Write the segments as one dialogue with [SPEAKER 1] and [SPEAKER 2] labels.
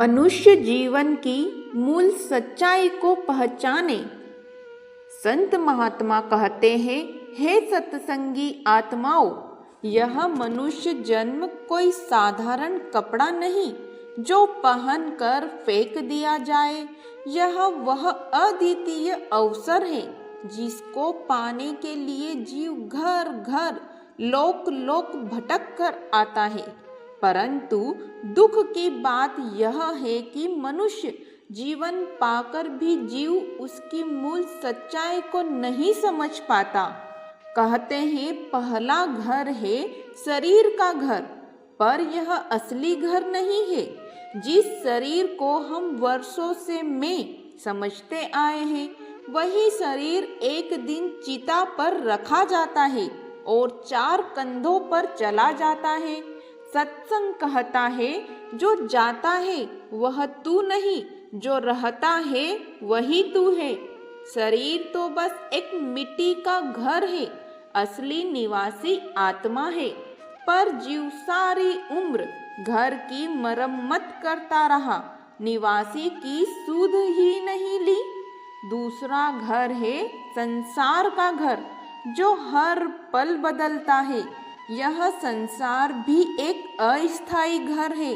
[SPEAKER 1] मनुष्य जीवन की मूल सच्चाई को पहचाने। संत महात्मा कहते हैं, हे सत्संगी आत्माओं, यह मनुष्य जन्म कोई साधारण कपड़ा नहीं जो पहनकर फेंक दिया जाए। यह वह अद्वितीय अवसर है जिसको पाने के लिए जीव घर घर लोक लोक भटक कर आता है। परंतु दुख की बात यह है कि मनुष्य जीवन पाकर भी जीव उसकी मूल सच्चाई को नहीं समझ पाता। कहते हैं पहला घर है शरीर का घर, पर यह असली घर नहीं है। जिस शरीर को हम वर्षों से मैं समझते आए हैं, वही शरीर एक दिन चिता पर रखा जाता है और चार कंधों पर चला जाता है। सत्संग कहता है, जो जाता है वह तू नहीं, जो रहता है वही तू है। शरीर तो बस एक मिट्टी का घर है, असली निवासी आत्मा है। पर जीव सारी उम्र घर की मरम्मत करता रहा, निवासी की सुध ही नहीं ली। दूसरा घर है संसार का घर, जो हर पल बदलता है। यह संसार भी एक अस्थायी घर है।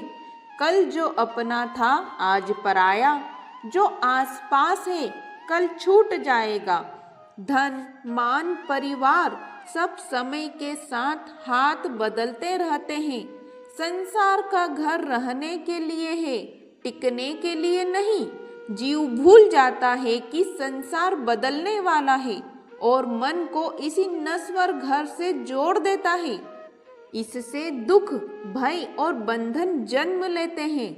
[SPEAKER 1] कल जो अपना था आज पराया, जो आसपास है कल छूट जाएगा। धन मान परिवार सब समय के साथ हाथ बदलते रहते हैं। संसार का घर रहने के लिए है, टिकने के लिए नहीं। जीव भूल जाता है कि संसार बदलने वाला है और मन को इसी नश्वर घर से जोड़ देता है। इससे दुख, भय और बंधन जन्म लेते हैं।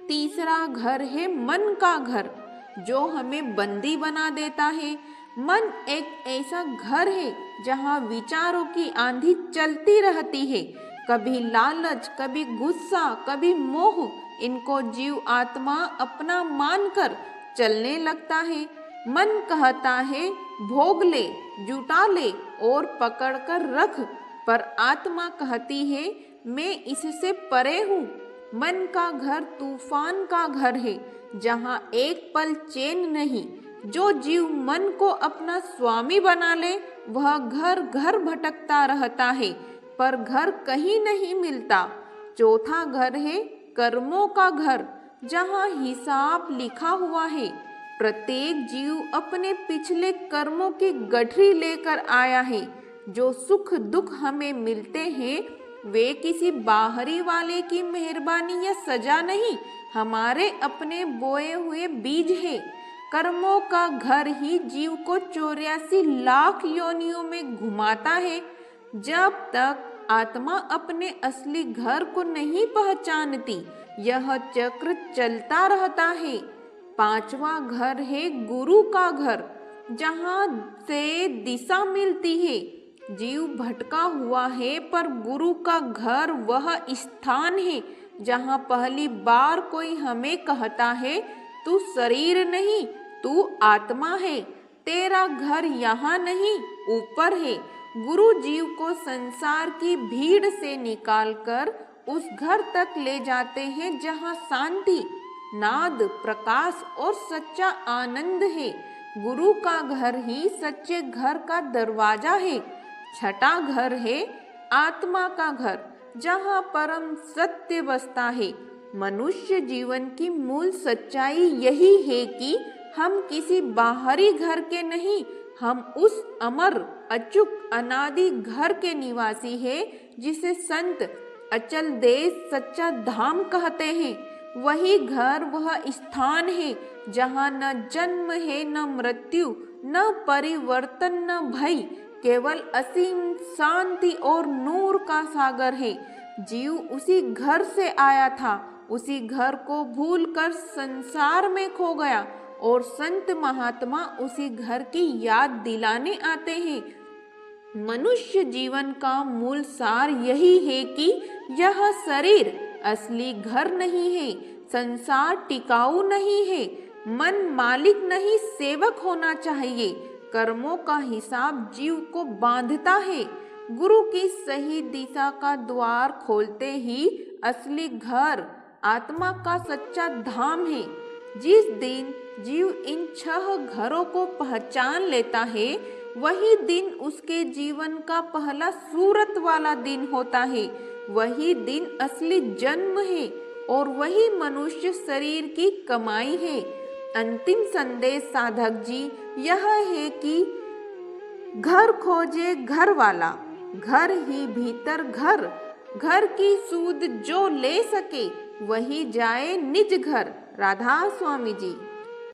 [SPEAKER 1] तीसरा घर है मन का घर, जो हमें बंदी बना देता है। मन एक ऐसा घर है जहाँ विचारों की आंधी चलती रहती है। कभी लालच, कभी गुस्सा, कभी मोह, इनको जीव आत्मा अपना मानकर चलने लगता है। मन कहता है भोग ले, जुटा ले और पकड़ कर रख, पर आत्मा कहती है मैं इससे परे हूँ। मन का घर तूफान का घर है, जहाँ एक पल चैन नहीं। जो जीव मन को अपना स्वामी बना ले, वह घर घर भटकता रहता है, पर घर कहीं नहीं मिलता। चौथा घर है कर्मों का घर, जहाँ हिसाब लिखा हुआ है। प्रत्येक जीव अपने पिछले कर्मों की गठरी लेकर आया है। जो सुख दुख हमें मिलते हैं, वे किसी बाहरी वाले की मेहरबानी या सजा नहीं, हमारे अपने बोए हुए बीज है। कर्मों का घर ही जीव को 84 लाख योनियों में घुमाता है। जब तक आत्मा अपने असली घर को नहीं पहचानती, यह चक्र चलता रहता है। पांचवा घर है गुरु का घर, जहाँ से दिशा मिलती है। जीव भटका हुआ है, पर गुरु का घर वह स्थान है जहाँ पहली बार कोई हमें कहता है, तू शरीर नहीं, तू आत्मा है। तेरा घर यहाँ नहीं, ऊपर है। गुरु जीव को संसार की भीड़ से निकालकर उस घर तक ले जाते हैं जहाँ शांति, नाद, प्रकाश और सच्चा आनंद है। गुरु का घर ही सच्चे घर का दरवाजा है। छठा घर है आत्मा का घर, जहाँ परम सत्य बसता है। मनुष्य जीवन की मूल सच्चाई यही है कि हम किसी बाहरी घर के नहीं, हम उस अमर, अचूक, अनादि घर के निवासी हैं, जिसे संत अचल देश, सच्चा धाम कहते हैं। वही घर वह स्थान है जहाँ न जन्म है, न मृत्यु, न परिवर्तन, न भय, केवल असीम शांति और नूर का सागर है। जीव उसी घर से आया था, उसी घर को भूलकर संसार में खो गया, और संत महात्मा उसी घर की याद दिलाने आते हैं। मनुष्य जीवन का मूल सार यही है कि यह शरीर असली घर नहीं है, संसार टिकाऊ नहीं है, मन मालिक नहीं सेवक होना चाहिए। कर्मों का हिसाब जीव को बांधता है। गुरु की सही दिशा का द्वार खोलते ही असली घर आत्मा का सच्चा धाम है। जिस दिन जीव इन 6 घरों को पहचान लेता है, वही दिन उसके जीवन का पहला सूरत वाला दिन होता है। वही दिन असली जन्म है और वही मनुष्य शरीर की कमाई है। अंतिम संदेश साधक जी यह है कि घर खोजे घर वाला, घर ही भीतर घर। घर की सूद जो ले सके, वही जाए निज घर। राधा स्वामी जी।